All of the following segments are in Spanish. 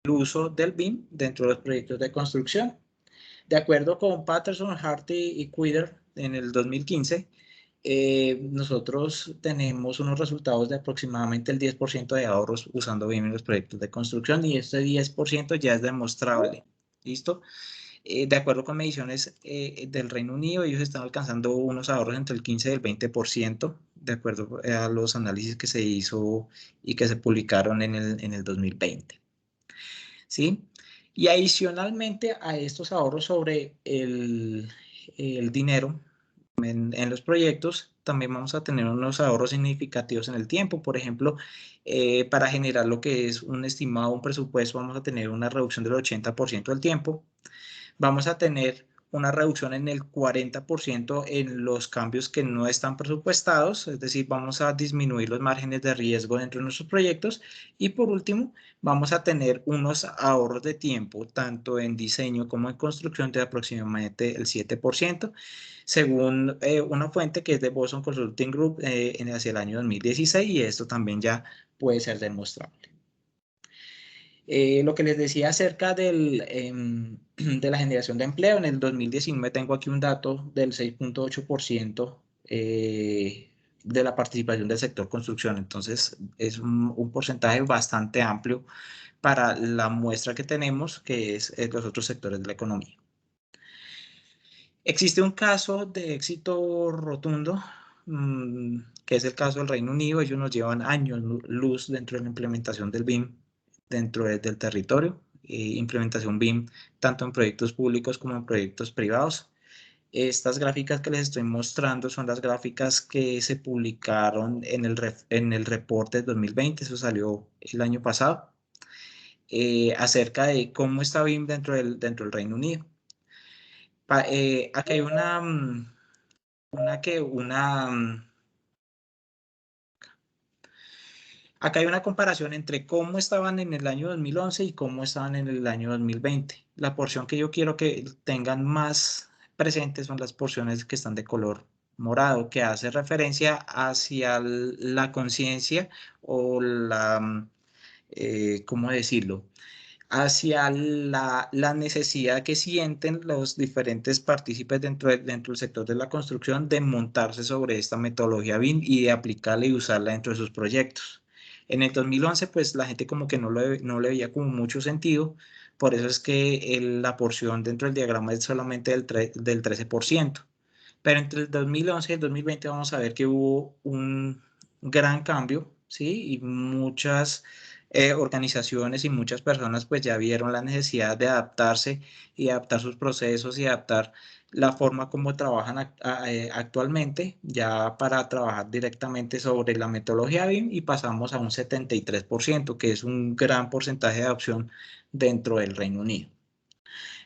uso del BIM dentro de los proyectos de construcción. De acuerdo con Patterson, Harty y Quider en el 2015, nosotros tenemos unos resultados de aproximadamente el 10% de ahorros usando BIM en los proyectos de construcción y este 10% ya es demostrable. ¿Listo? De acuerdo con mediciones del Reino Unido, ellos están alcanzando unos ahorros entre el 15 y el 20%, de acuerdo a los análisis que se hizo y que se publicaron en el 2020. ¿Sí? Y adicionalmente a estos ahorros sobre el dinero en los proyectos, también vamos a tener unos ahorros significativos en el tiempo. Por ejemplo, para generar lo que es un estimado, un presupuesto, vamos a tener una reducción del 80% del tiempo. Vamos a tener una reducción en el 40% en los cambios que no están presupuestados, es decir, vamos a disminuir los márgenes de riesgo dentro de nuestros proyectos. Y por último, vamos a tener unos ahorros de tiempo, tanto en diseño como en construcción, de aproximadamente el 7%, según una fuente que es de Boston Consulting Group hacia el año 2016, y esto también ya puede ser demostrable. Lo que les decía acerca de la generación de empleo, en el 2019 tengo aquí un dato del 6.8% de la participación del sector construcción. Entonces, es un porcentaje bastante amplio para la muestra que tenemos, que es los otros sectores de la economía. Existe un caso de éxito rotundo, que es el caso del Reino Unido. Ellos nos llevan años luz dentro de la implementación del BIM dentro del territorio, implementación BIM tanto en proyectos públicos como en proyectos privados. Estas gráficas que les estoy mostrando son las gráficas que se publicaron en el reporte de 2020, eso salió el año pasado, acerca de cómo está BIM dentro del Reino Unido. Aquí hay acá hay una comparación entre cómo estaban en el año 2011 y cómo estaban en el año 2020. La porción que yo quiero que tengan más presentes son las porciones que están de color morado, que hace referencia hacia la conciencia o ¿cómo decirlo? Hacia la necesidad que sienten los diferentes partícipes dentro del sector de la construcción de montarse sobre esta metodología BIM y de aplicarla y usarla dentro de sus proyectos. En el 2011, pues la gente como que no le veía como mucho sentido, por eso es que la porción dentro del diagrama es solamente del 13%. Pero entre el 2011 y el 2020 vamos a ver que hubo un gran cambio, ¿sí? Y muchas organizaciones y muchas personas pues ya vieron la necesidad de adaptarse y adaptar sus procesos y adaptar la forma como trabajan actualmente, ya para trabajar directamente sobre la metodología BIM, y pasamos a un 73%, que es un gran porcentaje de adopción dentro del Reino Unido.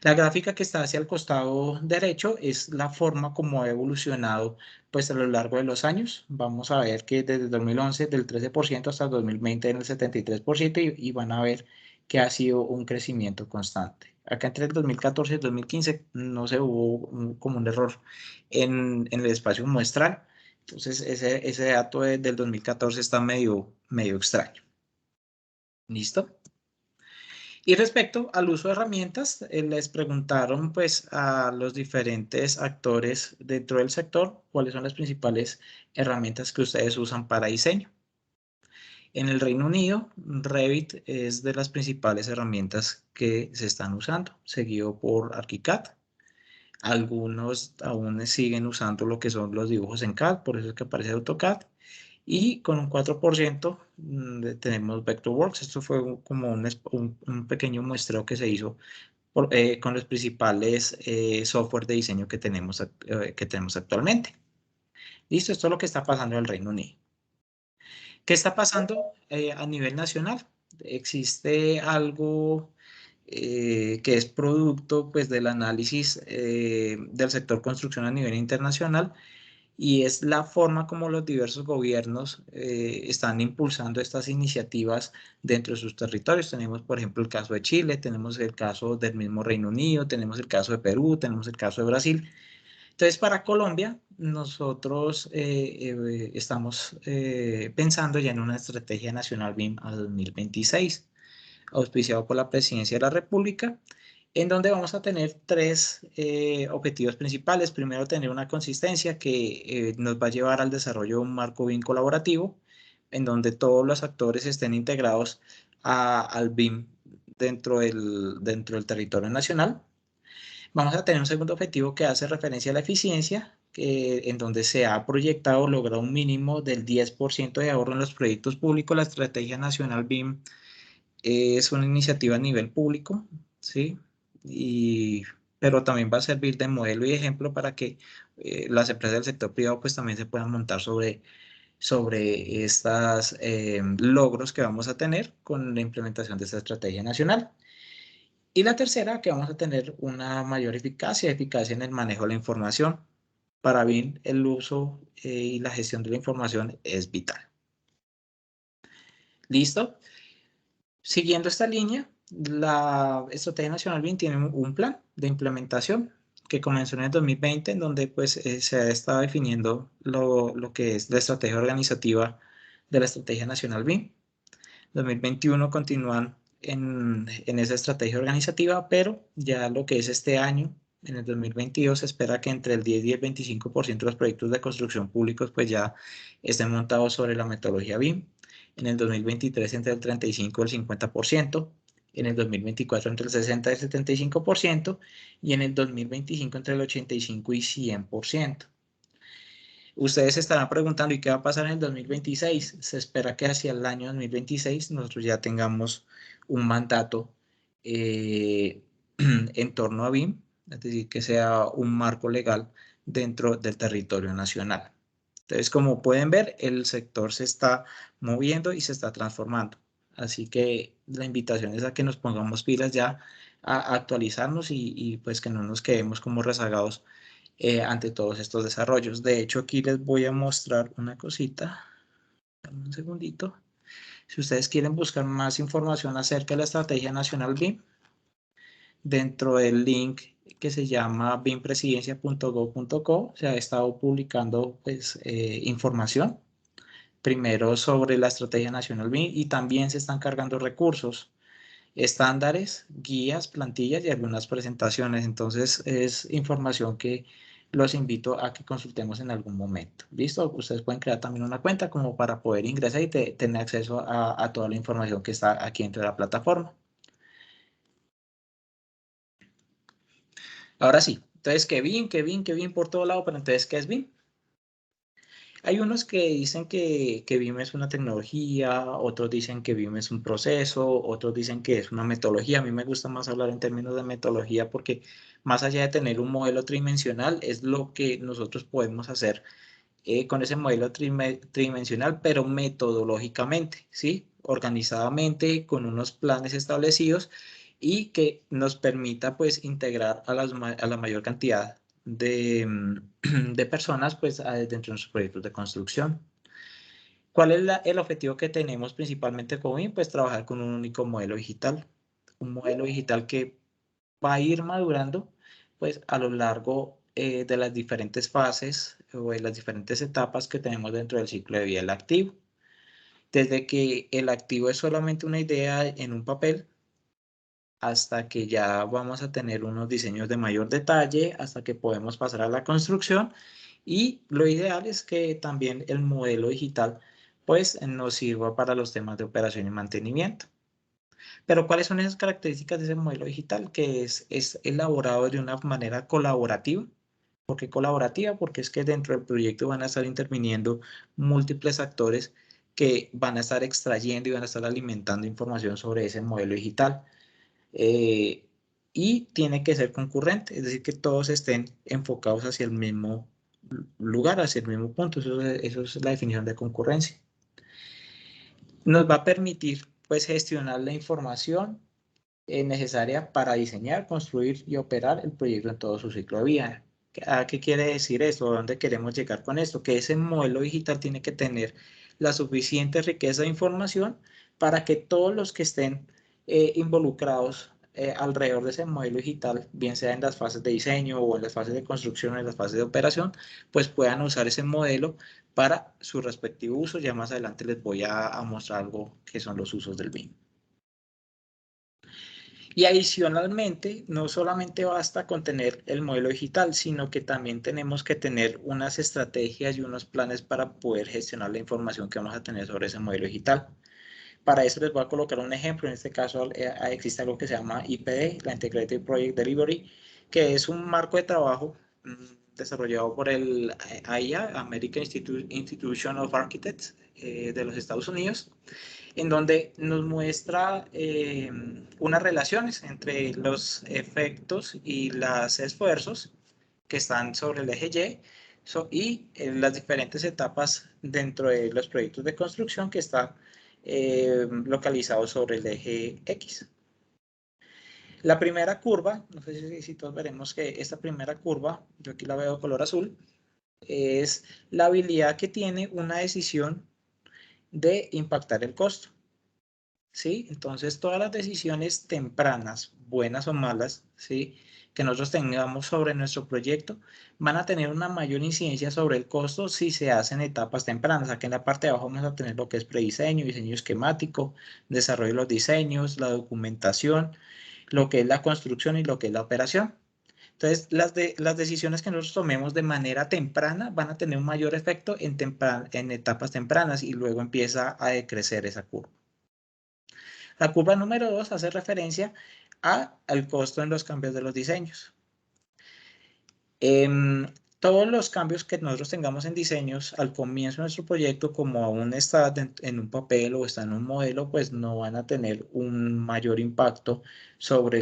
La gráfica que está hacia el costado derecho es la forma como ha evolucionado pues a lo largo de los años. Vamos a ver que desde 2011 del 13% hasta 2020 en el 73%, y van a ver que ha sido un crecimiento constante. Acá entre el 2014 y el 2015 no se hubo como un error en el espacio muestral. Entonces ese dato del 2014 está medio extraño. ¿Listo? Y respecto al uso de herramientas, les preguntaron pues a los diferentes actores dentro del sector cuáles son las principales herramientas que ustedes usan para diseño. En el Reino Unido, Revit es de las principales herramientas que se están usando, seguido por ArchiCAD. Algunos aún siguen usando lo que son los dibujos en CAD, por eso es que aparece AutoCAD. Y con un 4% tenemos Vectorworks. Esto fue como un pequeño muestreo que se hizo con los principales software de diseño que tenemos actualmente. Listo, esto es lo que está pasando en el Reino Unido. ¿Qué está pasando a nivel nacional? Existe algo que es producto pues, del análisis del sector construcción a nivel internacional, y es la forma como los diversos gobiernos están impulsando estas iniciativas dentro de sus territorios. Tenemos, por ejemplo, el caso de Chile, tenemos el caso del mismo Reino Unido, tenemos el caso de Perú, tenemos el caso de Brasil. Entonces, para Colombia, nosotros estamos pensando ya en una estrategia nacional BIM a 2026. auspiciado por la Presidencia de la República, en donde vamos a tener tres objetivos principales. Primero, tener una consistencia que nos va a llevar al desarrollo de un marco BIM colaborativo, en donde todos los actores estén integrados al BIM dentro del territorio nacional. Vamos a tener un segundo objetivo que hace referencia a la eficiencia, en donde se ha proyectado lograr un mínimo del 10% de ahorro en los proyectos públicos. La Estrategia Nacional BIM es una iniciativa a nivel público, ¿sí? Pero también va a servir de modelo y ejemplo para que las empresas del sector privado pues también se puedan montar sobre estos logros que vamos a tener con la implementación de esta estrategia nacional. Y la tercera, que vamos a tener una mayor eficacia en el manejo de la información. Para BIM, el uso y la gestión de la información es vital. ¿Listo? Siguiendo esta línea, la Estrategia Nacional BIM tiene un plan de implementación que comenzó en el 2020, en donde pues, se ha estado definiendo lo que es la estrategia organizativa de la Estrategia Nacional BIM. 2021 continúan en esa estrategia organizativa, pero ya lo que es este año, en el 2022, se espera que entre el 10 y el 25% de los proyectos de construcción públicos pues ya estén montados sobre la metodología BIM. En el 2023 entre el 35 y el 50%, en el 2024 entre el 60 y el 75% y en el 2025 entre el 85 y 100%. Ustedes se estarán preguntando, ¿y qué va a pasar en el 2026? Se espera que hacia el año 2026 nosotros ya tengamos un mandato en torno a BIM, es decir, que sea un marco legal dentro del territorio nacional. Entonces, como pueden ver, el sector se está moviendo y se está transformando. Así que la invitación es a que nos pongamos pilas ya a actualizarnos y pues que no nos quedemos como rezagados ante todos estos desarrollos. De hecho, aquí les voy a mostrar una cosita. Dame un segundito. Si ustedes quieren buscar más información acerca de la Estrategia Nacional BIM, dentro del link que se llama bimpresidencia.gov.co se ha estado publicando pues, información, primero sobre la Estrategia Nacional BIM y también se están cargando recursos, estándares, guías, plantillas y algunas presentaciones. Entonces es información que los invito a que consultemos en algún momento. ¿Listo? Ustedes pueden crear también una cuenta como para poder ingresar y tener acceso a toda la información que está aquí dentro de la plataforma. Ahora sí, entonces qué BIM por todo lado, pero entonces, ¿qué es BIM? Hay unos que dicen que BIM es una tecnología, otros dicen que BIM es un proceso, otros dicen que es una metodología. A mí me gusta más hablar en términos de metodología porque más allá de tener un modelo tridimensional, es lo que nosotros podemos hacer con ese modelo tridimensional, pero metodológicamente, ¿sí? Organizadamente, con unos planes establecidos y que nos permita pues integrar a la mayor cantidad de personas pues dentro de nuestros proyectos de construcción. ¿Cuál es el objetivo que tenemos principalmente con BIM? Pues trabajar con un único modelo digital, un modelo digital que va a ir madurando pues a lo largo de las diferentes fases o de las diferentes etapas que tenemos dentro del ciclo de vida del activo. Desde que el activo es solamente una idea en un papel, hasta que ya vamos a tener unos diseños de mayor detalle, hasta que podemos pasar a la construcción y lo ideal es que también el modelo digital pues nos sirva para los temas de operación y mantenimiento. Pero ¿cuáles son esas características de ese modelo digital? Que es elaborado de una manera colaborativa. ¿Por qué colaborativa? Porque es que dentro del proyecto van a estar interviniendo múltiples actores que van a estar extrayendo y van a estar alimentando información sobre ese modelo digital. Eh, y tiene que ser concurrente, es decir, que todos estén enfocados hacia el mismo lugar, hacia el mismo punto. Eso es la definición de concurrencia. Nos va a permitir pues gestionar la información necesaria para diseñar, construir y operar el proyecto en todo su ciclo de vida. ¿A qué quiere decir esto? ¿A dónde queremos llegar con esto? Que ese modelo digital tiene que tener la suficiente riqueza de información para que todos los que estén involucrados alrededor de ese modelo digital, bien sea en las fases de diseño o en las fases de construcción o en las fases de operación, pues puedan usar ese modelo para su respectivo uso. Ya más adelante les voy a mostrar algo que son los usos del BIM. Y adicionalmente, no solamente basta con tener el modelo digital, sino que también tenemos que tener unas estrategias y unos planes para poder gestionar la información que vamos a tener sobre ese modelo digital. Para eso les voy a colocar un ejemplo. En este caso existe algo que se llama IPD, la Integrated Project Delivery, que es un marco de trabajo desarrollado por el AIA, American Institution of Architects, de los Estados Unidos, en donde nos muestra unas relaciones entre los efectos y los esfuerzos que están sobre el eje Y y las diferentes etapas dentro de los proyectos de construcción que están localizados sobre el eje X. La primera curva, no sé si todos veremos que esta primera curva, yo aquí la veo de color azul, es la habilidad que tiene una decisión de impactar el costo. ¿Sí? Entonces, todas las decisiones tempranas, buenas o malas, ¿sí? Que nosotros tengamos sobre nuestro proyecto, van a tener una mayor incidencia sobre el costo si se hacen etapas tempranas. Aquí en la parte de abajo vamos a tener lo que es prediseño, diseño esquemático, desarrollo de los diseños, la documentación, lo que es la construcción y lo que es la operación. Entonces, las decisiones que nosotros tomemos de manera temprana van a tener un mayor efecto en etapas tempranas y luego empieza a decrecer esa curva. La curva número 2 hace referencia al costo en los cambios de los diseños. Todos los cambios que nosotros tengamos en diseños al comienzo de nuestro proyecto, como aún está en un papel o está en un modelo, pues no van a tener un mayor impacto sobre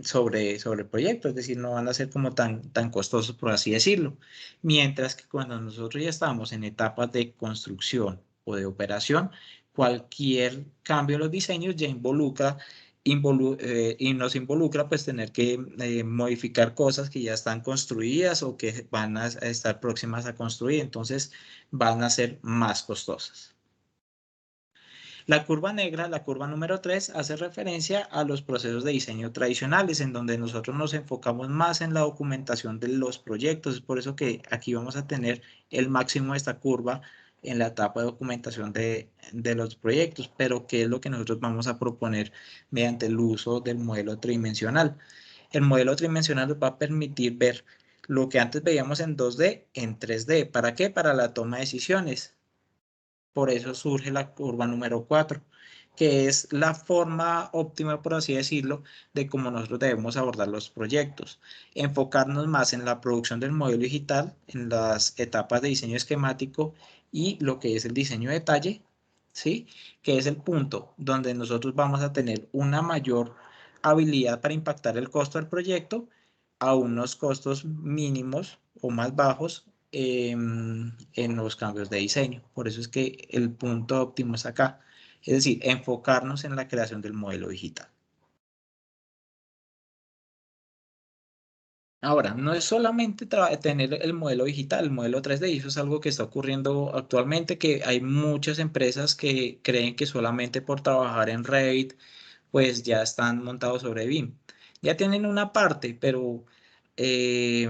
sobre el proyecto, es decir, no van a ser como tan costosos, por así decirlo. Mientras que cuando nosotros ya estamos en etapas de construcción o de operación, cualquier cambio en los diseños ya y nos involucra pues tener que modificar cosas que ya están construidas o que van a estar próximas a construir, entonces van a ser más costosas. La curva negra, la curva número 3, hace referencia a los procesos de diseño tradicionales, en donde nosotros nos enfocamos más en la documentación de los proyectos. Es por eso que aquí vamos a tener el máximo de esta curva en la etapa de documentación de los proyectos, pero ¿qué es lo que nosotros vamos a proponer mediante el uso del modelo tridimensional? El modelo tridimensional nos va a permitir ver lo que antes veíamos en 2D en 3D. ¿Para qué? Para la toma de decisiones. Por eso surge la curva número 4, que es la forma óptima, por así decirlo, de cómo nosotros debemos abordar los proyectos. Enfocarnos más en la producción del modelo digital, en las etapas de diseño esquemático y lo que es el diseño de detalle, ¿sí? Que es el punto donde nosotros vamos a tener una mayor habilidad para impactar el costo del proyecto a unos costos mínimos o más bajos en los cambios de diseño. Por eso es que el punto óptimo es acá. Es decir, enfocarnos en la creación del modelo digital. Ahora, no es solamente tener el modelo digital, el modelo 3D, y eso es algo que está ocurriendo actualmente, que hay muchas empresas que creen que solamente por trabajar en Revit, pues ya están montados sobre BIM. Ya tienen una parte, pero eh,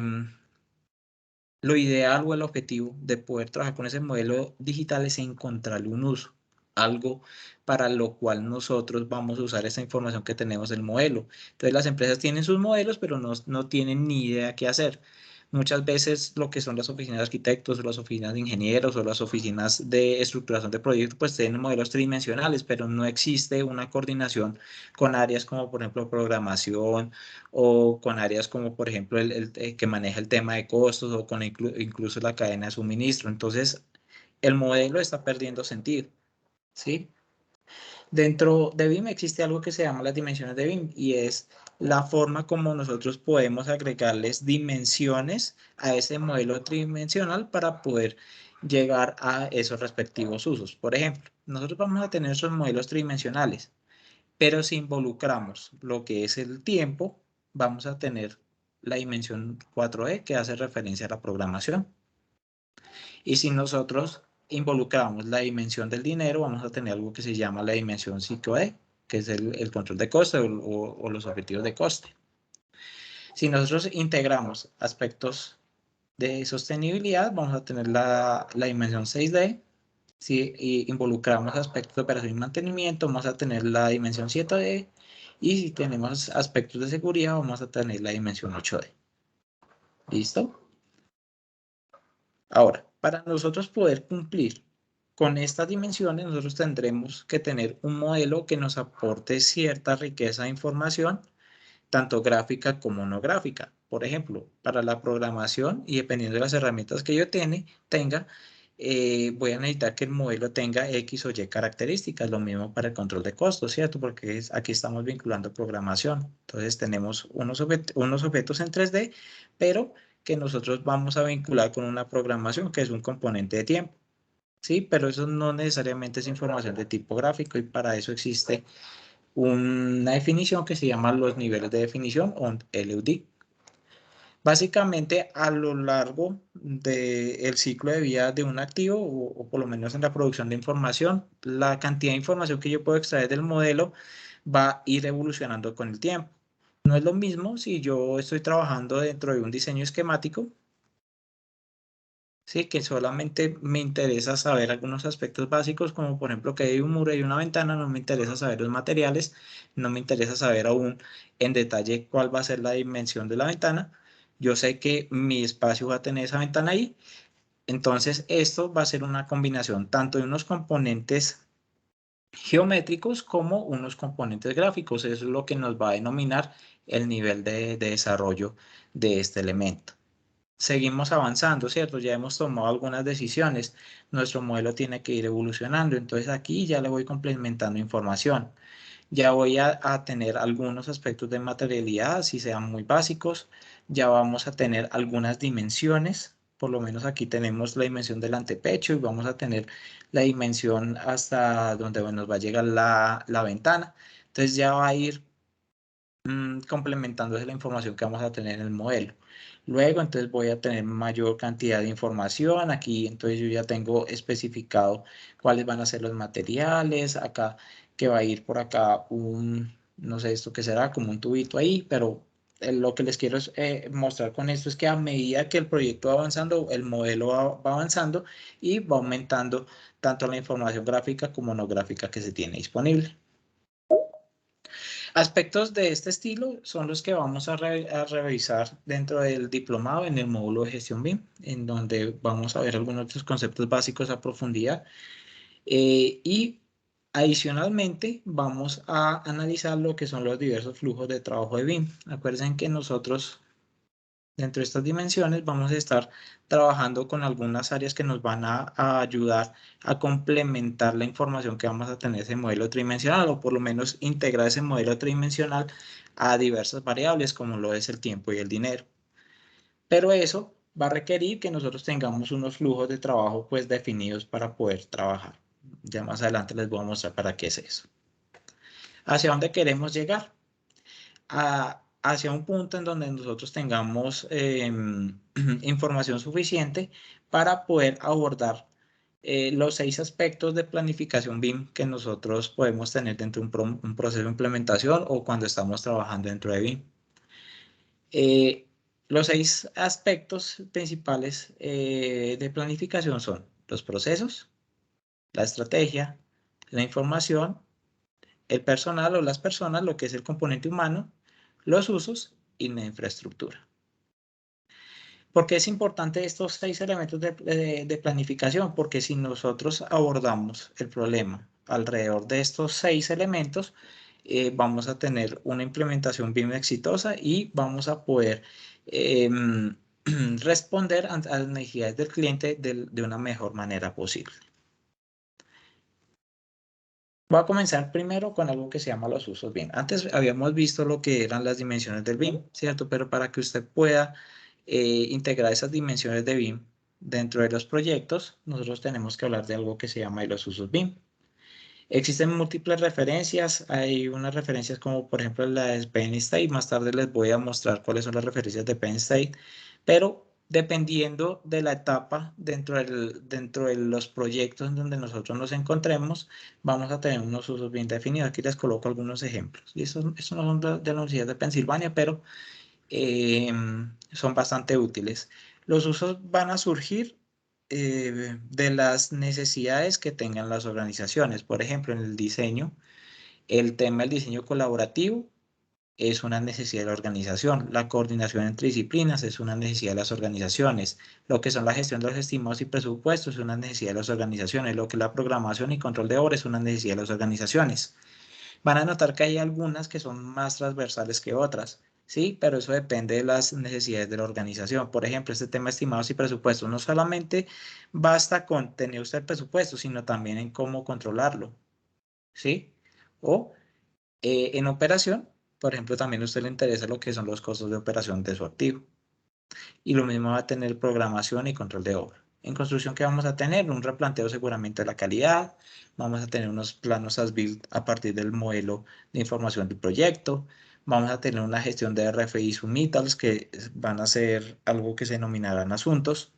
lo ideal o el objetivo de poder trabajar con ese modelo digital es encontrarle un uso, algo para lo cual nosotros vamos a usar esa información que tenemos del modelo. Entonces las empresas tienen sus modelos, pero no tienen ni idea qué hacer. Muchas veces lo que son las oficinas de arquitectos o las oficinas de ingenieros o las oficinas de estructuración de proyectos, pues tienen modelos tridimensionales, pero no existe una coordinación con áreas como por ejemplo programación o con áreas como por ejemplo el que maneja el tema de costos o con incluso la cadena de suministro. Entonces, el modelo está perdiendo sentido, ¿sí? Dentro de BIM existe algo que se llama las dimensiones de BIM y es la forma como nosotros podemos agregarles dimensiones a ese modelo tridimensional para poder llegar a esos respectivos usos. Por ejemplo, nosotros vamos a tener esos modelos tridimensionales, pero si involucramos lo que es el tiempo, vamos a tener la dimensión 4D que hace referencia a la programación. Y si nosotros involucramos la dimensión del dinero, vamos a tener algo que se llama la dimensión 5D, que es el control de coste o los objetivos de coste. Si nosotros integramos aspectos de sostenibilidad, vamos a tener la dimensión 6D, Si involucramos aspectos de operación y mantenimiento, vamos a tener la dimensión 7D, y si tenemos aspectos de seguridad, vamos a tener la dimensión 8D. ¿Listo? Ahora, para nosotros poder cumplir con estas dimensiones, nosotros tendremos que tener un modelo que nos aporte cierta riqueza de información, tanto gráfica como no gráfica. Por ejemplo, para la programación y dependiendo de las herramientas que yo tenga, voy a necesitar que el modelo tenga X o Y características. Lo mismo para el control de costos, ¿cierto? Porque aquí estamos vinculando programación. Entonces tenemos unos objetos en 3D, pero que nosotros vamos a vincular con una programación que es un componente de tiempo. Sí, pero eso no necesariamente es información de tipo gráfico, y para eso existe una definición que se llama los niveles de definición, o LUD. Básicamente, a lo largo del ciclo de vida de un activo, o por lo menos en la producción de información, la cantidad de información que yo puedo extraer del modelo va a ir evolucionando con el tiempo. No es lo mismo si yo estoy trabajando dentro de un diseño esquemático, sí, que solamente me interesa saber algunos aspectos básicos, como por ejemplo que hay un muro y una ventana. No me interesa saber los materiales, no me interesa saber aún en detalle cuál va a ser la dimensión de la ventana. Yo sé que mi espacio va a tener esa ventana ahí. Entonces, esto va a ser una combinación tanto de unos componentes geométricos como unos componentes gráficos. Eso es lo que nos va a denominar el nivel de desarrollo de este elemento. Seguimos avanzando, ¿cierto? Ya hemos tomado algunas decisiones. Nuestro modelo tiene que ir evolucionando. Entonces aquí ya le voy complementando información. Ya voy a tener algunos aspectos de materialidad, si sean muy básicos. Ya vamos a tener algunas dimensiones. Por lo menos aquí tenemos la dimensión del antepecho, y vamos a tener la dimensión hasta donde nos va a llegar la ventana. Entonces ya va a ir complementándose la información que vamos a tener en el modelo. Luego, entonces voy a tener mayor cantidad de información. Aquí, entonces yo ya tengo especificado cuáles van a ser los materiales. Acá, que va a ir por acá no sé esto qué será, como un tubito ahí, pero lo que les quiero mostrar con esto es que a medida que el proyecto va avanzando, el modelo va avanzando y va aumentando tanto la información gráfica como no gráfica que se tiene disponible. Aspectos de este estilo son los que vamos a revisar dentro del diplomado en el módulo de gestión BIM, en donde vamos a ver algunos de los conceptos básicos a profundidad. Y adicionalmente vamos a analizar lo que son los diversos flujos de trabajo de BIM. Acuérdense que nosotros, dentro de estas dimensiones, vamos a estar trabajando con algunas áreas que nos van a ayudar a complementar la información que vamos a tener en ese modelo tridimensional, o por lo menos integrar ese modelo tridimensional a diversas variables, como lo es el tiempo y el dinero. Pero eso va a requerir que nosotros tengamos unos flujos de trabajo pues definidos para poder trabajar. Ya más adelante les voy a mostrar para qué es eso. ¿Hacia dónde queremos llegar? Hacia un punto en donde nosotros tengamos información suficiente para poder abordar los 6 aspectos de planificación BIM que nosotros podemos tener dentro de un proceso de implementación, o cuando estamos trabajando dentro de BIM. Los 6 aspectos principales de planificación son los procesos, la estrategia, la información, el personal o las personas, lo que es el componente humano, los usos y la infraestructura. ¿Por qué es importante estos 6 elementos de planificación? Porque si nosotros abordamos el problema alrededor de estos 6 elementos, vamos a tener una implementación BIM exitosa, y vamos a poder responder a las necesidades del cliente de una mejor manera posible. Voy a comenzar primero con algo que se llama los usos BIM. Antes habíamos visto lo que eran las dimensiones del BIM, ¿cierto? Pero para que usted pueda integrar esas dimensiones de BIM dentro de los proyectos, nosotros tenemos que hablar de algo que se llama los usos BIM. Existen múltiples referencias. Hay unas referencias como por ejemplo la de Penn State. Más tarde les voy a mostrar cuáles son las referencias de Penn State, pero dependiendo de la etapa dentro de los proyectos en donde nosotros nos encontremos, vamos a tener unos usos bien definidos. Aquí les coloco algunos ejemplos. Y estos no son de la Universidad de Pensilvania, pero son bastante útiles. Los usos van a surgir de las necesidades que tengan las organizaciones. Por ejemplo, en el diseño, el tema del diseño colaborativo es una necesidad de la organización. La coordinación entre disciplinas es una necesidad de las organizaciones. Lo que son la gestión de los estimados y presupuestos es una necesidad de las organizaciones. Lo que es la programación y control de obra es una necesidad de las organizaciones. Van a notar que hay algunas que son más transversales que otras, ¿sí? Pero eso depende de las necesidades de la organización. Por ejemplo, este tema de estimados y presupuestos no solamente basta con tener usted el presupuesto, sino también en cómo controlarlo, ¿sí? O en operación, por ejemplo, también a usted le interesa lo que son los costos de operación de su activo. Y lo mismo va a tener programación y control de obra. En construcción, ¿qué vamos a tener? Un replanteo seguramente de la calidad. Vamos a tener unos planos as-built a partir del modelo de información del proyecto. Vamos a tener una gestión de RFI submittals que van a ser algo que se denominarán asuntos.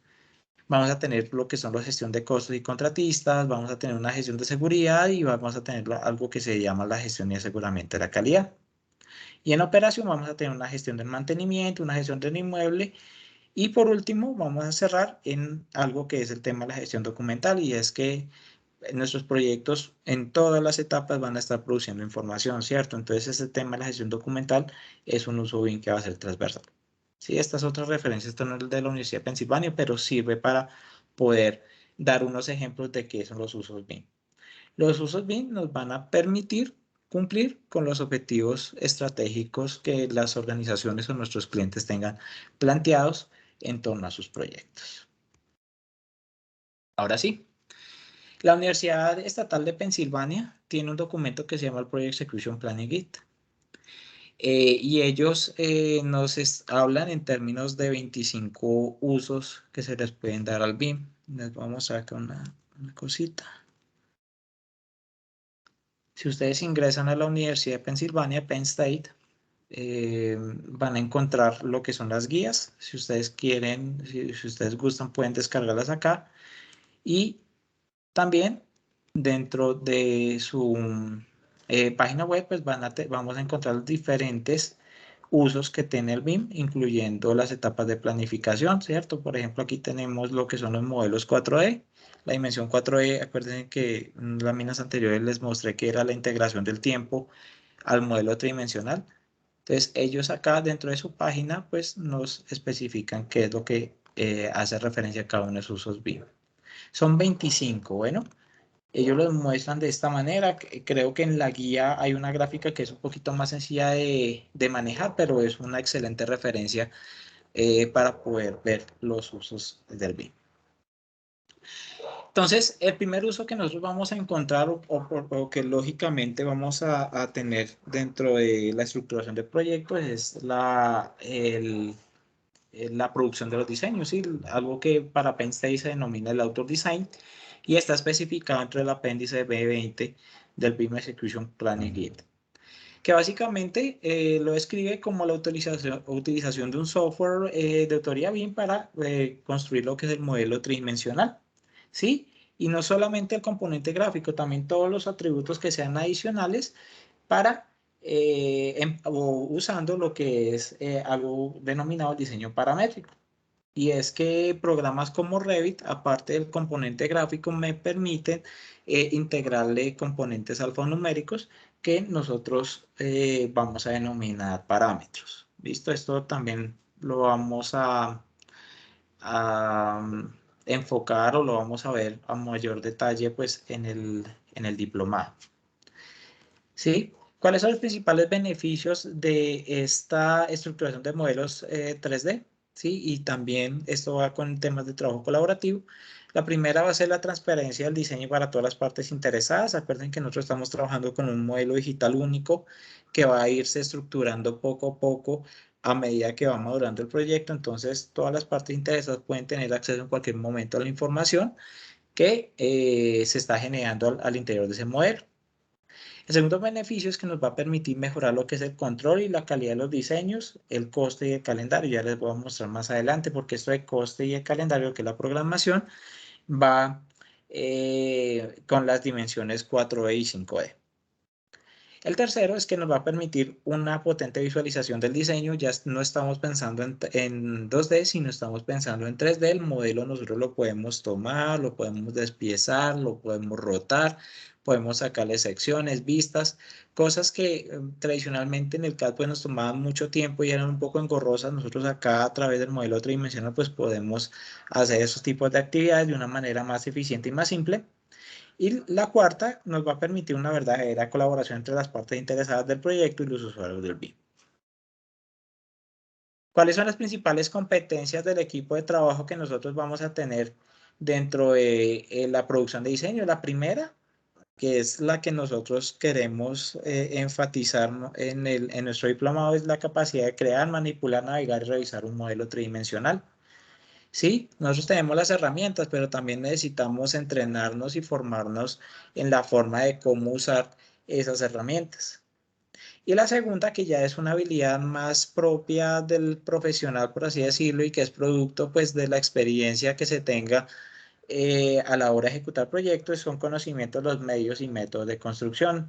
Vamos a tener lo que son la gestión de costos y contratistas. Vamos a tener una gestión de seguridad y vamos a tener algo que se llama la gestión y aseguramiento de la calidad. Y en operación vamos a tener una gestión del mantenimiento, una gestión del inmueble y por último, vamos a cerrar en algo que es el tema de la gestión documental y es que nuestros proyectos en todas las etapas van a estar produciendo información, ¿cierto? Entonces, este tema de la gestión documental es un uso BIM que va a ser transversal. Sí, estas otras referencias están de la Universidad de Pensilvania, pero sirve para poder dar unos ejemplos de qué son los usos BIM. Los usos BIM nos van a permitir cumplir con los objetivos estratégicos que las organizaciones o nuestros clientes tengan planteados en torno a sus proyectos. Ahora sí, la Universidad Estatal de Pensilvania tiene un documento que se llama el Project Execution Planning Guide. Y ellos nos hablan en términos de 25 usos que se les pueden dar al BIM. Les vamos a sacar una cosita. Si ustedes ingresan a la Universidad de Pensilvania, Penn State, van a encontrar lo que son las guías. Si ustedes quieren, si ustedes gustan, pueden descargarlas acá. Y también dentro de su página web, pues vamos a encontrar los diferentes usos que tiene el BIM, incluyendo las etapas de planificación, ¿cierto? Por ejemplo, aquí tenemos lo que son los modelos 4D. La dimensión 4D, acuérdense que en láminas anteriores les mostré que era la integración del tiempo al modelo tridimensional. Entonces, ellos acá dentro de su página, pues nos especifican qué es lo que hace referencia a cada uno de sus usos BIM. Son 25, bueno. Ellos los muestran de esta manera. Creo que en la guía hay una gráfica que es un poquito más sencilla de manejar, pero es una excelente referencia para poder ver los usos del BIM. Entonces, el primer uso que nosotros vamos a encontrar o que lógicamente vamos a tener dentro de la estructuración de proyectos es la producción de los diseños, ¿sí? Algo que para Penn State se denomina el Author Design y está especificado dentro del apéndice B20 del BIM Execution Planning Guide, que básicamente lo describe como la utilización de un software de autoría BIM para construir lo que es el modelo tridimensional, ¿sí? Y no solamente el componente gráfico, también todos los atributos que sean adicionales para usando lo que es algo denominado diseño paramétrico. Y es que programas como Revit, aparte del componente gráfico, me permiten integrarle componentes alfanuméricos que nosotros vamos a denominar parámetros. ¿Listo? Esto también lo vamos a enfocar o lo vamos a ver a mayor detalle pues, en el diplomado. ¿Sí? ¿Cuáles son los principales beneficios de esta estructuración de modelos 3D? ¿Sí? Y también esto va con temas de trabajo colaborativo. La primera va a ser la transparencia del diseño para todas las partes interesadas. Acuerden que nosotros estamos trabajando con un modelo digital único que va a irse estructurando poco a poco a medida que va madurando el proyecto. Entonces, todas las partes interesadas pueden tener acceso en cualquier momento a la información que se está generando al interior de ese modelo. El segundo beneficio es que nos va a permitir mejorar lo que es el control y la calidad de los diseños, el coste y el calendario. Ya les voy a mostrar más adelante porque esto de coste y el calendario, que es la programación, va con las dimensiones 4D y 5D. El tercero es que nos va a permitir una potente visualización del diseño. Ya no estamos pensando en 2D, sino estamos pensando en 3D. El modelo nosotros lo podemos tomar, lo podemos despiezar, lo podemos rotar, podemos sacarle secciones, vistas, cosas que tradicionalmente en el CAD pues, nos tomaban mucho tiempo y eran un poco engorrosas. Nosotros acá a través del modelo tridimensional pues podemos hacer esos tipos de actividades de una manera más eficiente y más simple. Y la cuarta nos va a permitir una verdadera colaboración entre las partes interesadas del proyecto y los usuarios del BIM. ¿Cuáles son las principales competencias del equipo de trabajo que nosotros vamos a tener dentro de la producción de diseño? La primera, que es la que nosotros queremos enfatizar en nuestro diplomado, es la capacidad de crear, manipular, navegar y revisar un modelo tridimensional. Sí, nosotros tenemos las herramientas, pero también necesitamos entrenarnos y formarnos en la forma de cómo usar esas herramientas. Y la segunda, que ya es una habilidad más propia del profesional, por así decirlo, y que es producto pues de la experiencia que se tenga a la hora de ejecutar proyectos, son conocimientos de los medios y métodos de construcción.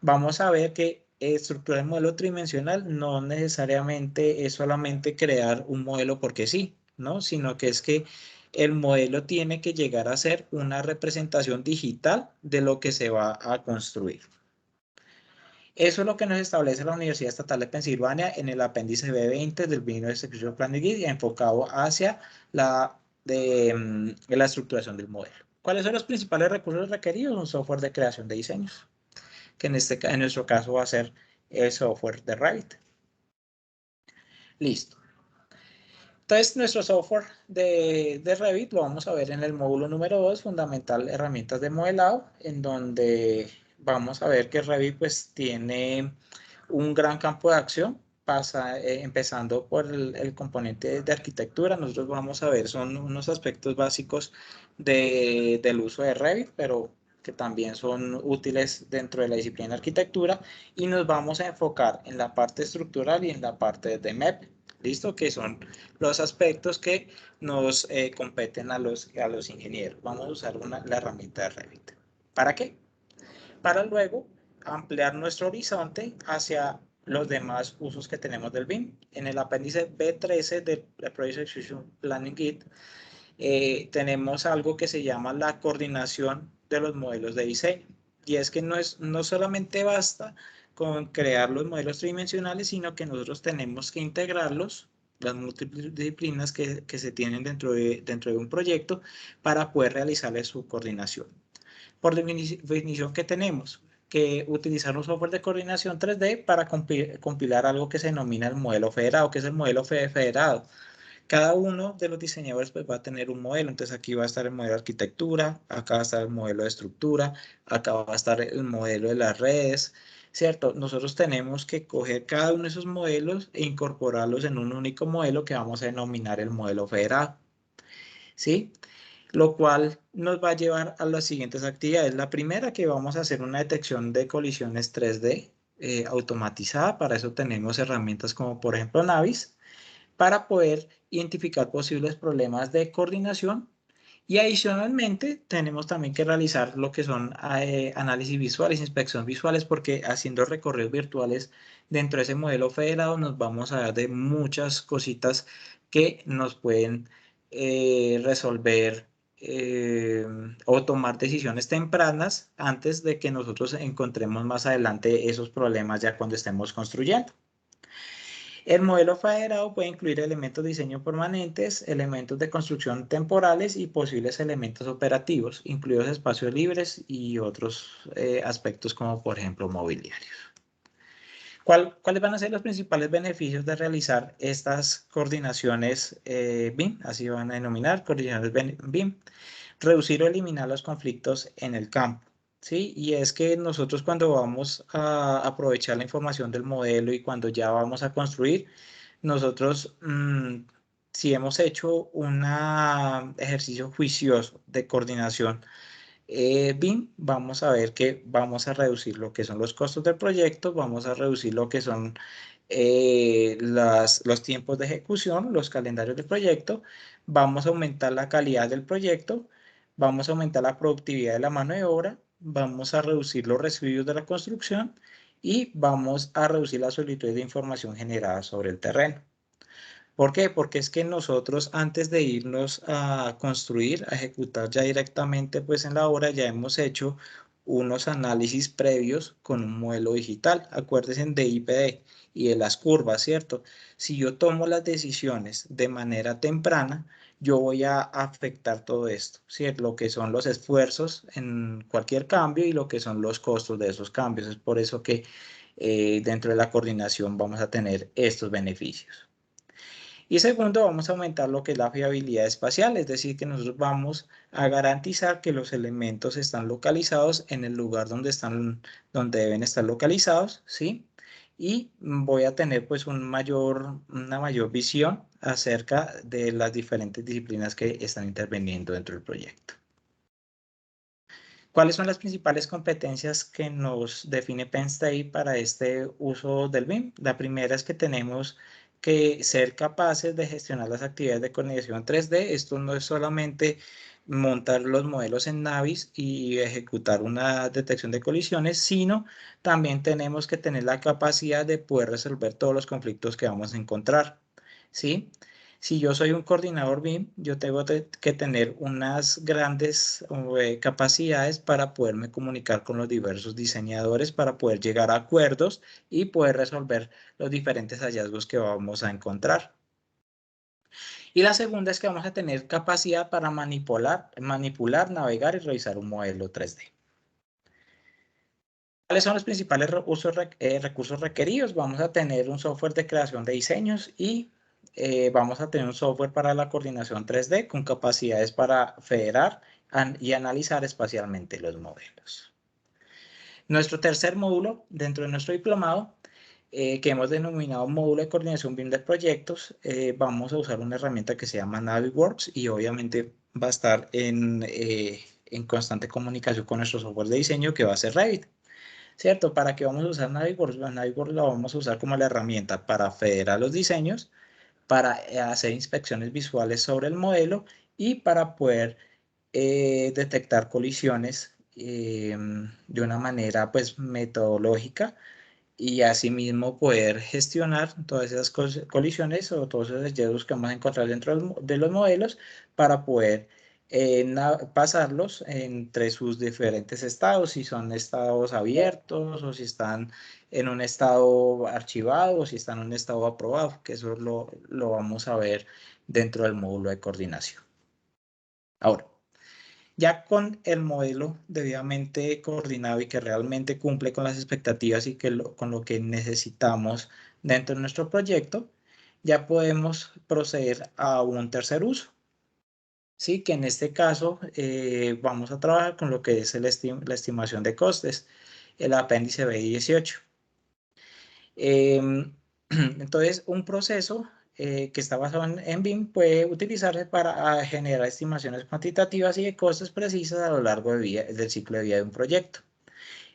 Vamos a ver que estructura de modelo tridimensional no necesariamente es solamente crear un modelo porque sí, ¿no? Sino que es que el modelo tiene que llegar a ser una representación digital de lo que se va a construir. Eso es lo que nos establece la Universidad Estatal de Pensilvania en el apéndice B20 del Business Execution Planning Guide, enfocado hacia la estructuración del modelo. ¿Cuáles son los principales recursos requeridos? Un software de creación de diseños, que en nuestro caso va a ser el software de Revit. Listo. Entonces, nuestro software de Revit lo vamos a ver en el módulo número 2, fundamental herramientas de modelado, en donde vamos a ver que Revit pues tiene un gran campo de acción, empezando por el componente de arquitectura. Nosotros vamos a ver, son unos aspectos básicos del uso de Revit, pero que también son útiles dentro de la disciplina de arquitectura, y nos vamos a enfocar en la parte estructural y en la parte de MEP. ¿Listo? Que son los aspectos que nos competen a los ingenieros. Vamos a usar la herramienta de Revit. ¿Para qué? Para luego ampliar nuestro horizonte hacia los demás usos que tenemos del BIM. En el apéndice B13 del Project Execution Planning Guide tenemos algo que se llama la coordinación de los modelos de diseño. Y es que no solamente basta con crear los modelos tridimensionales, sino que nosotros tenemos que integrarlos, las múltiples disciplinas que se tienen dentro de un proyecto, para poder realizarles su coordinación. Por definición, ¿qué tenemos? Que utilizar un software de coordinación 3D para compilar algo que se denomina el modelo federado, que es el modelo federado. Cada uno de los diseñadores pues, va a tener un modelo. Entonces aquí va a estar el modelo de arquitectura, acá va a estar el modelo de estructura, acá va a estar el modelo de las redes, ¿cierto? Nosotros tenemos que coger cada uno de esos modelos e incorporarlos en un único modelo que vamos a denominar el modelo federado, ¿sí? Lo cual nos va a llevar a las siguientes actividades. La primera, que vamos a hacer una detección de colisiones 3D automatizada. Para eso tenemos herramientas como por ejemplo Navis, para poder identificar posibles problemas de coordinación. Y adicionalmente tenemos también que realizar lo que son análisis visuales, inspección visuales, porque haciendo recorridos virtuales dentro de ese modelo federado nos vamos a dar de muchas cositas que nos pueden resolver o tomar decisiones tempranas antes de que nosotros encontremos más adelante esos problemas ya cuando estemos construyendo. El modelo federado puede incluir elementos de diseño permanentes, elementos de construcción temporales y posibles elementos operativos, incluidos espacios libres y otros aspectos como por ejemplo mobiliarios. ¿Cuáles van a ser los principales beneficios de realizar estas coordinaciones BIM? Así van a denominar coordinaciones BIM. Reducir o eliminar los conflictos en el campo. ¿Sí? Y es que nosotros cuando vamos a aprovechar la información del modelo y cuando ya vamos a construir, nosotros si hemos hecho un ejercicio juicioso de coordinación BIM, vamos a ver que vamos a reducir lo que son los costos del proyecto, vamos a reducir lo que son los tiempos de ejecución, los calendarios del proyecto, vamos a aumentar la calidad del proyecto, vamos a aumentar la productividad de la mano de obra, vamos a reducir los residuos de la construcción y vamos a reducir las solicitudes de información generada sobre el terreno. ¿Por qué? Porque es que nosotros antes de irnos a construir, a ejecutar ya directamente pues en la obra, ya hemos hecho unos análisis previos con un modelo digital. Acuérdense de IPD y de las curvas, ¿cierto? Si yo tomo las decisiones de manera temprana, yo voy a afectar todo esto, ¿cierto? Lo que son los esfuerzos en cualquier cambio y lo que son los costos de esos cambios. Es por eso que dentro de la coordinación vamos a tener estos beneficios. Y segundo, vamos a aumentar lo que es la fiabilidad espacial, es decir, que nosotros vamos a garantizar que los elementos están localizados en el lugar donde deben estar localizados, ¿sí? Y voy a tener pues una mayor visión acerca de las diferentes disciplinas que están interviniendo dentro del proyecto. ¿Cuáles son las principales competencias que nos define Penn State para este uso del BIM? La primera es que tenemos que ser capaces de gestionar las actividades de coordinación 3D. Esto no es solamente montar los modelos en Navis y ejecutar una detección de colisiones, sino también tenemos que tener la capacidad de poder resolver todos los conflictos que vamos a encontrar, ¿sí? Si yo soy un coordinador BIM, yo tengo que tener unas grandes capacidades para poderme comunicar con los diversos diseñadores, para poder llegar a acuerdos y poder resolver los diferentes hallazgos que vamos a encontrar. Y la segunda es que vamos a tener capacidad para manipular, navegar y revisar un modelo 3D. ¿Cuáles son los principales recursos requeridos? Vamos a tener un software de creación de diseños y vamos a tener un software para la coordinación 3D con capacidades para federar y analizar espacialmente los modelos. Nuestro tercer módulo dentro de nuestro diplomado, que hemos denominado módulo de coordinación BIM de proyectos, vamos a usar una herramienta que se llama Navisworks y obviamente va a estar en constante comunicación con nuestro software de diseño que va a ser Revit. ¿Cierto? ¿Para qué vamos a usar Navisworks? Navisworks la vamos a usar como la herramienta para federar los diseños, para hacer inspecciones visuales sobre el modelo y para poder detectar colisiones de una manera pues metodológica y asimismo poder gestionar todas esas colisiones o todos esos hallazgos que vamos a encontrar dentro de los modelos para poder pasarlos entre sus diferentes estados, si son estados abiertos o si están en un estado archivado o si están en un estado aprobado, que eso lo vamos a ver dentro del módulo de coordinación. Ahora, ya con el modelo debidamente coordinado y que realmente cumple con las expectativas y con lo que necesitamos dentro de nuestro proyecto, ya podemos proceder a un tercer uso. Sí, que en este caso vamos a trabajar con lo que es la estimación de costes, el apéndice B18. Entonces, un proceso que está basado en BIM puede utilizarse para generar estimaciones cuantitativas y de costes precisas a lo largo del ciclo de vida de un proyecto.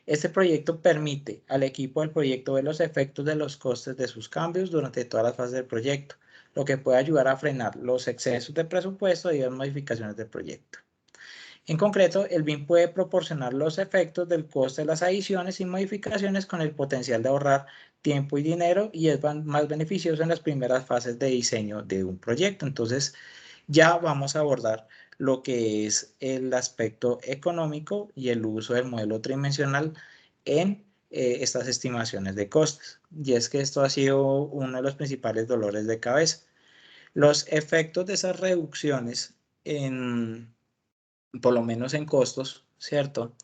Este proyecto permite al equipo del proyecto ver los efectos de los costes de sus cambios durante todas las fases del proyecto, lo que puede ayudar a frenar los excesos de presupuesto y las modificaciones del proyecto. En concreto, el BIM puede proporcionar los efectos del coste de las adiciones y modificaciones con el potencial de ahorrar tiempo y dinero y es más beneficioso en las primeras fases de diseño de un proyecto. Entonces, ya vamos a abordar lo que es el aspecto económico y el uso del modelo tridimensional en estas estimaciones de costes. Y es que esto ha sido uno de los principales dolores de cabeza. Los efectos de esas reducciones por lo menos en costos, ¿cierto?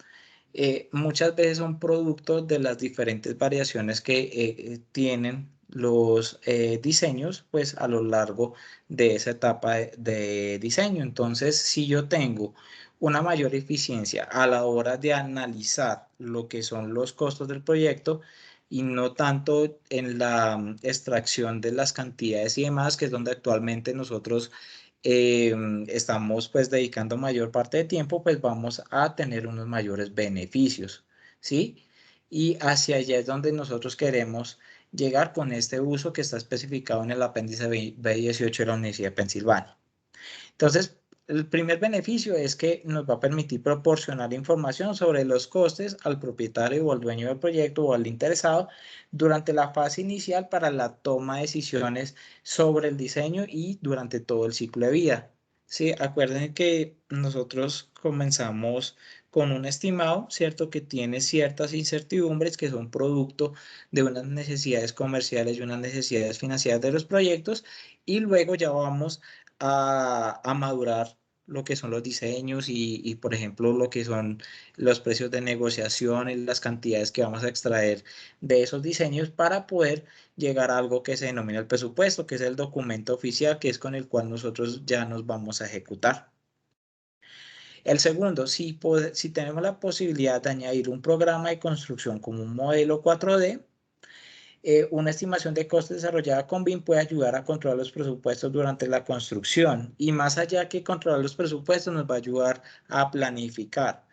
Muchas veces son productos de las diferentes variaciones que tienen los diseños, pues a lo largo de esa etapa de diseño. Entonces, si yo tengo una mayor eficiencia a la hora de analizar lo que son los costos del proyecto y no tanto en la extracción de las cantidades y demás, que es donde actualmente nosotros estamos pues dedicando mayor parte de tiempo, pues vamos a tener unos mayores beneficios, ¿sí? Y hacia allá es donde nosotros queremos llegar con este uso que está especificado en el apéndice B18 de la Universidad de Pensilvania. Entonces, El primer beneficio es que nos va a permitir proporcionar información sobre los costes al propietario o al dueño del proyecto o al interesado durante la fase inicial para la toma de decisiones sobre el diseño y durante todo el ciclo de vida. Sí, acuerden que nosotros comenzamos con un estimado, ¿cierto? Que tiene ciertas incertidumbres que son producto de unas necesidades comerciales y unas necesidades financieras de los proyectos, y luego ya vamos a madurar lo que son los diseños por ejemplo, lo que son los precios de negociación y las cantidades que vamos a extraer de esos diseños para poder llegar a algo que se denomina el presupuesto, que es el documento oficial, que es con el cual nosotros ya nos vamos a ejecutar. El segundo, si tenemos la posibilidad de añadir un programa de construcción como un modelo 4D, una estimación de costes desarrollada con BIM puede ayudar a controlar los presupuestos durante la construcción, y más allá que controlar los presupuestos nos va a ayudar a planificar.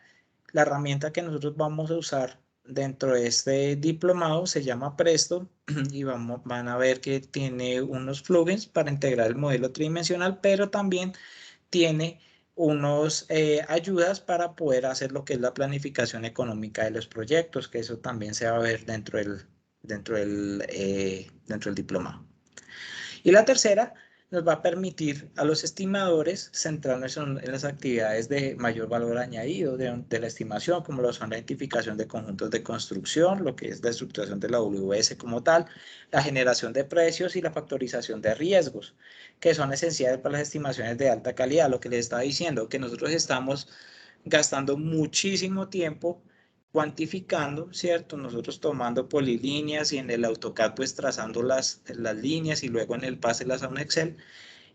La herramienta que nosotros vamos a usar dentro de este diplomado se llama Presto y van a ver que tiene unos plugins para integrar el modelo tridimensional, pero también tiene unos ayudas para poder hacer lo que es la planificación económica de los proyectos, que eso también se va a ver dentro del diplomado. Y la tercera nos va a permitir a los estimadores centrarnos en las actividades de mayor valor añadido de la estimación, como lo son la identificación de conjuntos de construcción, lo que es la estructuración de la WS como tal, la generación de precios y la factorización de riesgos, que son esenciales para las estimaciones de alta calidad. Lo que les estaba diciendo, que nosotros estamos gastando muchísimo tiempo cuantificando, ¿cierto? Nosotros tomando polilíneas y en el AutoCAD pues trazando las líneas y luego en el pasarlas a un Excel,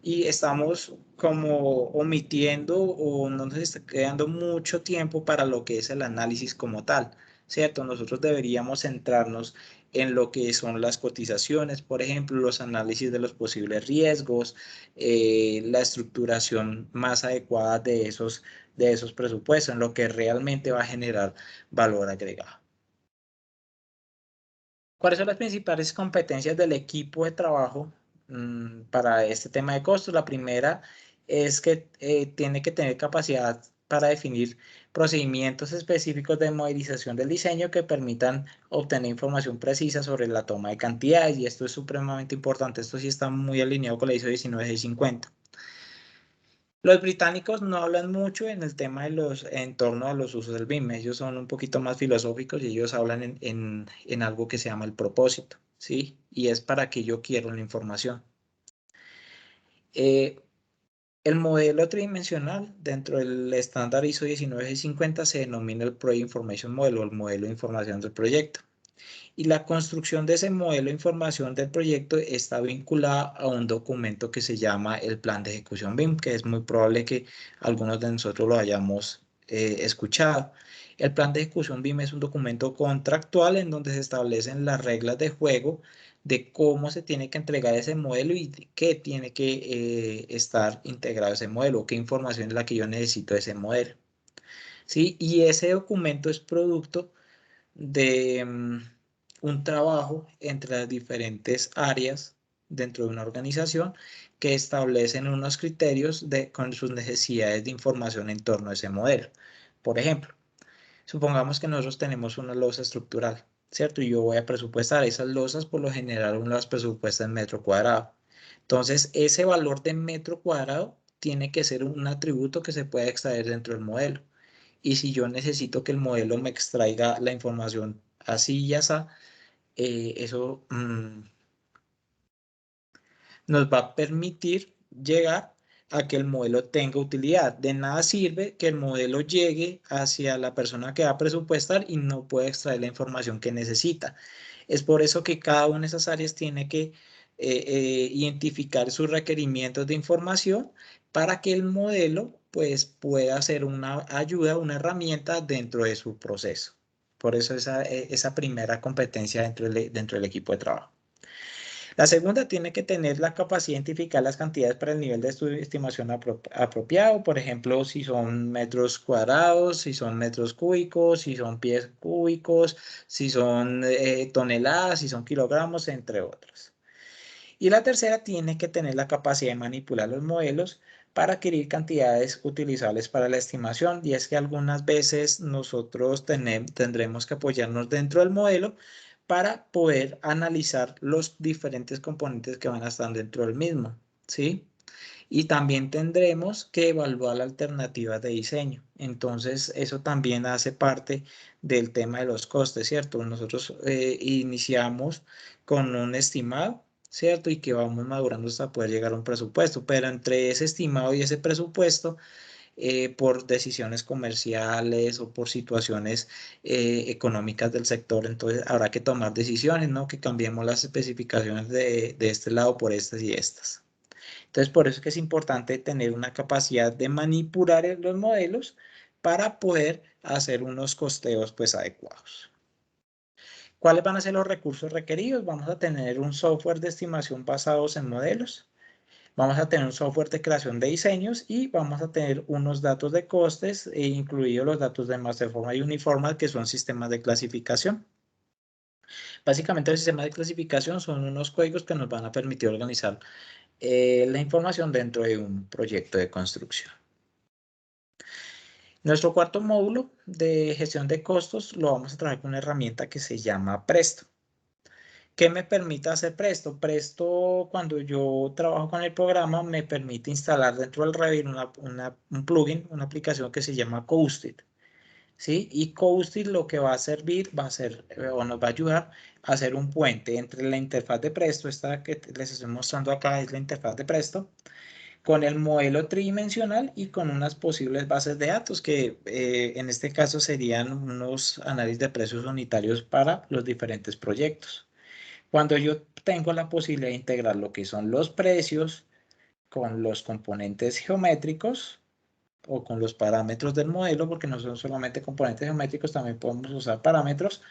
y estamos como omitiendo o no nos está quedando mucho tiempo para lo que es el análisis como tal, ¿cierto? Nosotros deberíamos centrarnos en lo que son las cotizaciones, por ejemplo, los análisis de los posibles riesgos, la estructuración más adecuada de esos presupuestos, en lo que realmente va a generar valor agregado. ¿Cuáles son las principales competencias del equipo de trabajo para este tema de costos? La primera es que tiene que tener capacidad para definir procedimientos específicos de modelización del diseño que permitan obtener información precisa sobre la toma de cantidades, y esto es supremamente importante. Esto sí está muy alineado con la ISO 19650. Los británicos no hablan mucho en el tema en torno a los usos del BIM. Ellos son un poquito más filosóficos y ellos hablan en algo que se llama el propósito, ¿sí? Y es para qué yo quiero la información. Eh, el modelo tridimensional dentro del estándar ISO 19650 se denomina el Project Information Model, o el modelo de información del proyecto. Y la construcción de ese modelo de información del proyecto está vinculada a un documento que se llama el Plan de Ejecución BIM, que es muy probable que algunos de nosotros lo hayamos escuchado. El Plan de Ejecución BIM es un documento contractual en donde se establecen las reglas de juego de cómo se tiene que entregar ese modelo y qué tiene que estar integrado ese modelo, qué información es la que yo necesito de ese modelo. ¿Sí? Y ese documento es producto de un trabajo entre las diferentes áreas dentro de una organización que establecen unos criterios con sus necesidades de información en torno a ese modelo. Por ejemplo, supongamos que nosotros tenemos una losa estructural, ¿cierto? Y yo voy a presupuestar esas losas, por lo general uno las presupuesta en metro cuadrado. Entonces, ese valor de metro cuadrado tiene que ser un atributo que se pueda extraer dentro del modelo. Y si yo necesito que el modelo me extraiga la información así y así, eso nos va a permitir llegar a que el modelo tenga utilidad. De nada sirve que el modelo llegue hacia la persona que va a presupuestar y no pueda extraer la información que necesita. Es por eso que cada una de esas áreas tiene que identificar sus requerimientos de información para que el modelo pues, pueda ser una ayuda, una herramienta dentro de su proceso. Por eso esa primera competencia dentro del equipo de trabajo. La segunda tiene que tener la capacidad de identificar las cantidades para el nivel de estimación apropiado, por ejemplo, si son metros cuadrados, si son metros cúbicos, si son pies cúbicos, si son toneladas, si son kilogramos, entre otras. Y la tercera tiene que tener la capacidad de manipular los modelos para adquirir cantidades utilizables para la estimación, y es que algunas veces nosotros tendremos que apoyarnos dentro del modelo para poder analizar los diferentes componentes que van a estar dentro del mismo, ¿sí? Y también tendremos que evaluar alternativas de diseño. Entonces, eso también hace parte del tema de los costes, ¿cierto? Nosotros iniciamos con un estimado, ¿cierto? Y que vamos madurando hasta poder llegar a un presupuesto. Pero entre ese estimado y ese presupuesto, por decisiones comerciales o por situaciones económicas del sector, entonces habrá que tomar decisiones, ¿no? Que cambiemos las especificaciones de este lado por estas y estas. Entonces, por eso es que es importante tener una capacidad de manipular los modelos para poder hacer unos costeos pues adecuados. ¿Cuáles van a ser los recursos requeridos? Vamos a tener un software de estimación basados en modelos. Vamos a tener un software de creación de diseños y vamos a tener unos datos de costes, incluidos los datos de Masterform y Uniformat, que son sistemas de clasificación. Básicamente, el sistema de clasificación son unos códigos que nos van a permitir organizar la información dentro de un proyecto de construcción. Nuestro cuarto módulo de gestión de costos lo vamos a trabajar con una herramienta que se llama Presto. ¿Qué me permite hacer Presto? Presto, cuando yo trabajo con el programa, me permite instalar dentro del Revit un plugin, una aplicación que se llama Coastit, ¿sí? Y Coastit lo que va a servir, va a ser, o nos va a ayudar a hacer un puente entre la interfaz de Presto, esta que les estoy mostrando acá es la interfaz de Presto, con el modelo tridimensional y con unas posibles bases de datos que en este caso serían unos análisis de precios unitarios para los diferentes proyectos. Cuando yo tengo la posibilidad de integrar lo que son los precios con los componentes geométricos o con los parámetros del modelo, porque no son solamente componentes geométricos, también podemos usar parámetros,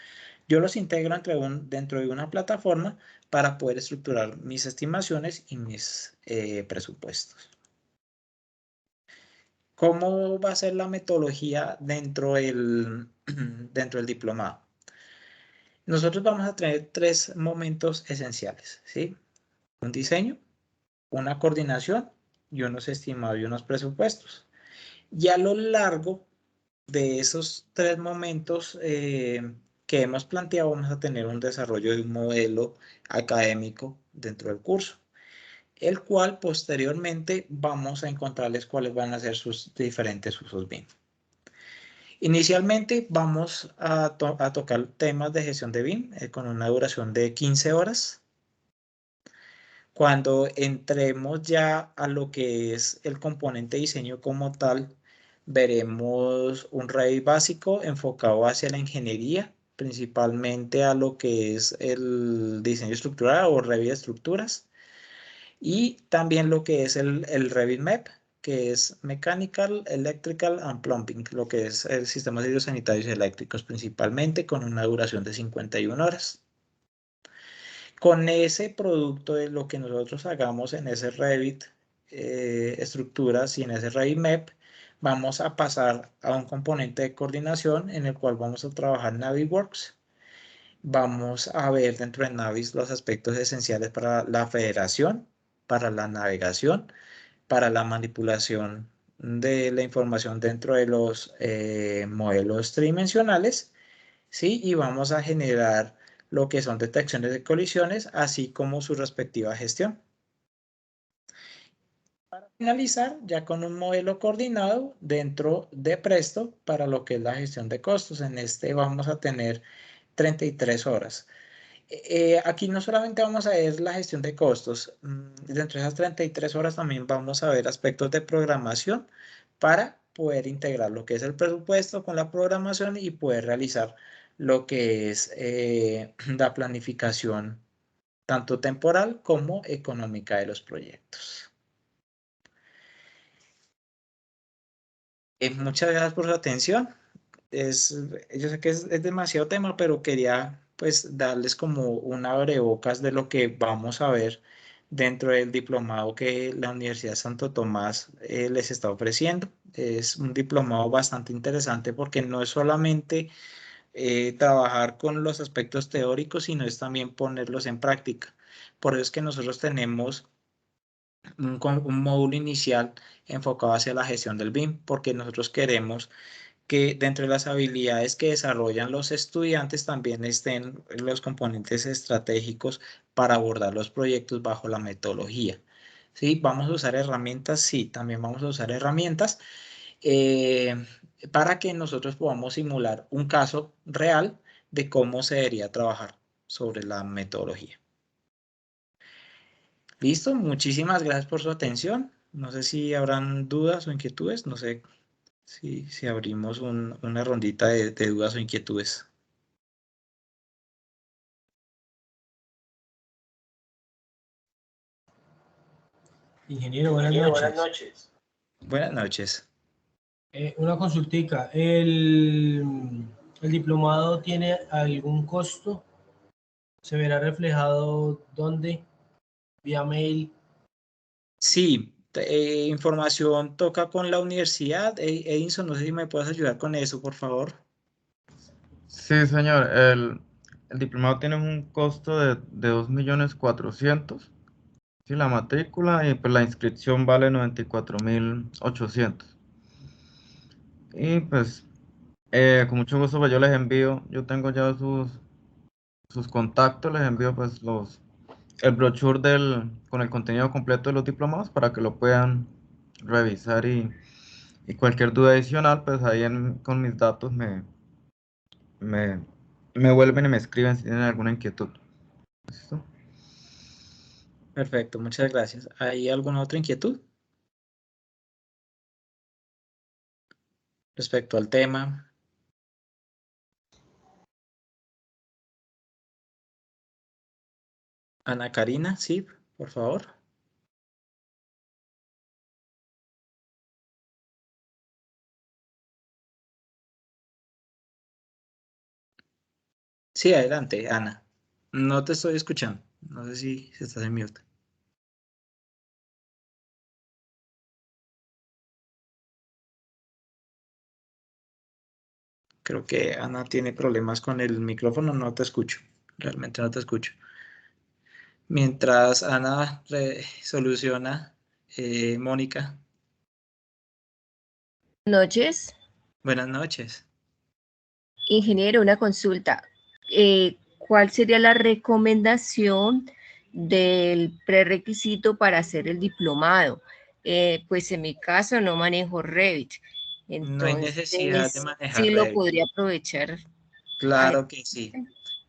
yo los integro dentro de una plataforma para poder estructurar mis estimaciones y mis presupuestos. ¿Cómo va a ser la metodología dentro del diplomado? Nosotros vamos a tener tres momentos esenciales, ¿sí? Un diseño, una coordinación y unos estimados y unos presupuestos. Y a lo largo de esos tres momentos que hemos planteado, vamos a tener un desarrollo de un modelo académico dentro del curso, el cual posteriormente vamos a encontrarles cuáles van a ser sus diferentes usos BIM. Inicialmente vamos a tocar temas de gestión de BIM con una duración de 15 horas. Cuando entremos ya a lo que es el componente diseño como tal, veremos un Revit básico enfocado hacia la ingeniería, principalmente a lo que es el diseño estructural o Revit de estructuras, y también lo que es el Revit MEP, que es Mechanical, Electrical and Plumbing, lo que es el sistema de sanitarios y eléctricos principalmente, con una duración de 51 horas. Con ese producto de lo que nosotros hagamos en ese Revit estructuras y en ese Revit MEP, vamos a pasar a un componente de coordinación en el cual vamos a trabajar Navisworks. Vamos a ver dentro de Navis los aspectos esenciales para la federación, para la navegación, para la manipulación de la información dentro de los modelos tridimensionales, ¿sí? Y vamos a generar lo que son detecciones de colisiones, así como su respectiva gestión. Para finalizar, ya con un modelo coordinado dentro de Presto para lo que es la gestión de costos. En este vamos a tener 33 horas. Aquí no solamente vamos a ver la gestión de costos, dentro de esas 33 horas también vamos a ver aspectos de programación para poder integrar lo que es el presupuesto con la programación y poder realizar lo que es la planificación tanto temporal como económica de los proyectos. Muchas gracias por su atención. Yo sé que es demasiado tema, pero quería pues darles como un abrebocas de lo que vamos a ver dentro del diplomado que la Universidad de Santo Tomás les está ofreciendo. Es un diplomado bastante interesante porque no es solamente trabajar con los aspectos teóricos, sino es también ponerlos en práctica. Por eso es que nosotros tenemos un módulo inicial enfocado hacia la gestión del BIM, porque nosotros queremos que dentro de las habilidades que desarrollan los estudiantes también estén los componentes estratégicos para abordar los proyectos bajo la metodología. ¿Sí? ¿Vamos a usar herramientas? Sí, también vamos a usar herramientas eh, para que nosotros podamos simular un caso real de cómo se debería trabajar sobre la metodología. Listo, muchísimas gracias por su atención. No sé si habrán dudas o inquietudes, no sé si abrimos una rondita de dudas o inquietudes. Ingeniero, buenas noches. Buenas noches. Una consultica. ¿El diplomado tiene algún costo? ¿Se verá reflejado dónde? ¿Vía mail? Sí, información toca con la universidad. Edinson, no sé si me puedes ayudar con eso, por favor. Sí, señor. El diplomado tiene un costo de 2.400.000. Sí, la matrícula y pues la inscripción vale 94.800. Y pues con mucho gusto pues yo les envío, yo tengo ya sus contactos, les envío pues el brochure con el contenido completo de los diplomados para que lo puedan revisar y cualquier duda adicional pues ahí con mis datos me, me vuelven y me escriben si tienen alguna inquietud. ¿Listo? Perfecto, muchas gracias. ¿Hay alguna otra inquietud respecto al tema? Ana Karina, sí, por favor. Sí, adelante, Ana. No te estoy escuchando. No sé si estás en mute. Creo que Ana tiene problemas con el micrófono, no te escucho. Realmente no te escucho. Mientras Ana soluciona, Mónica, Noches, buenas noches. ingeniero, una consulta. ¿Cuál sería la recomendación del prerequisito para hacer el diplomado? Pues en mi caso no manejo Revit, No hay necesidad de entonces sí manejar lo Revit. podría aprovechar. Claro que sí.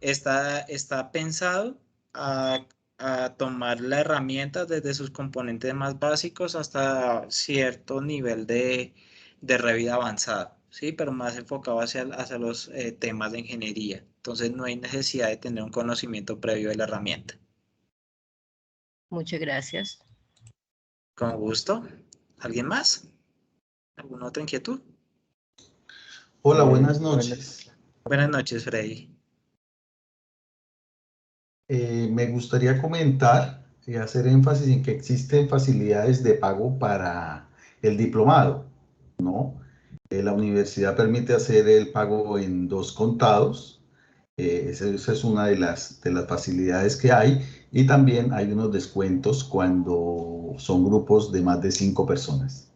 Está pensado a, a tomar la herramienta desde sus componentes más básicos hasta cierto nivel de Revit avanzado, ¿sí? Pero más enfocado hacia los temas de ingeniería. Entonces no hay necesidad de tener un conocimiento previo de la herramienta. Muchas gracias. Con gusto. ¿Alguien más? ¿Alguna otra inquietud? Hola, buenas noches. Buenas noches, Freddy. Me gustaría comentar y hacer énfasis en que existen facilidades de pago para el diplomado, ¿no? La universidad permite hacer el pago en 2 contados. Esa es una de las facilidades que hay. Y también hay unos descuentos cuando son grupos de más de 5 personas.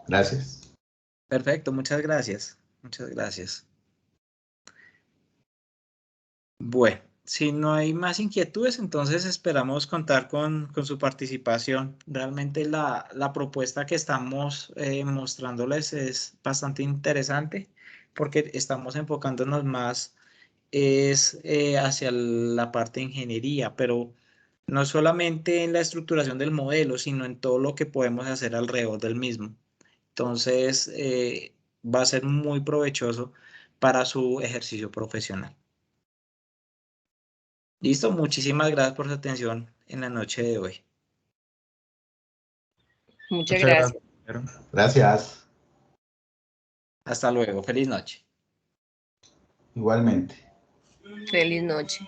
Gracias. Perfecto, muchas gracias. Muchas gracias. Bueno, si no hay más inquietudes, entonces esperamos contar con su participación. Realmente la propuesta que estamos mostrándoles es bastante interesante porque estamos enfocándonos más hacia la parte de ingeniería, pero no solamente en la estructuración del modelo, sino en todo lo que podemos hacer alrededor del mismo. Entonces, va a ser muy provechoso para su ejercicio profesional. Listo, muchísimas gracias por su atención en la noche de hoy. Muchas Muchas gracias. gracias. Gracias. Hasta luego, feliz noche. Igualmente. Feliz noche.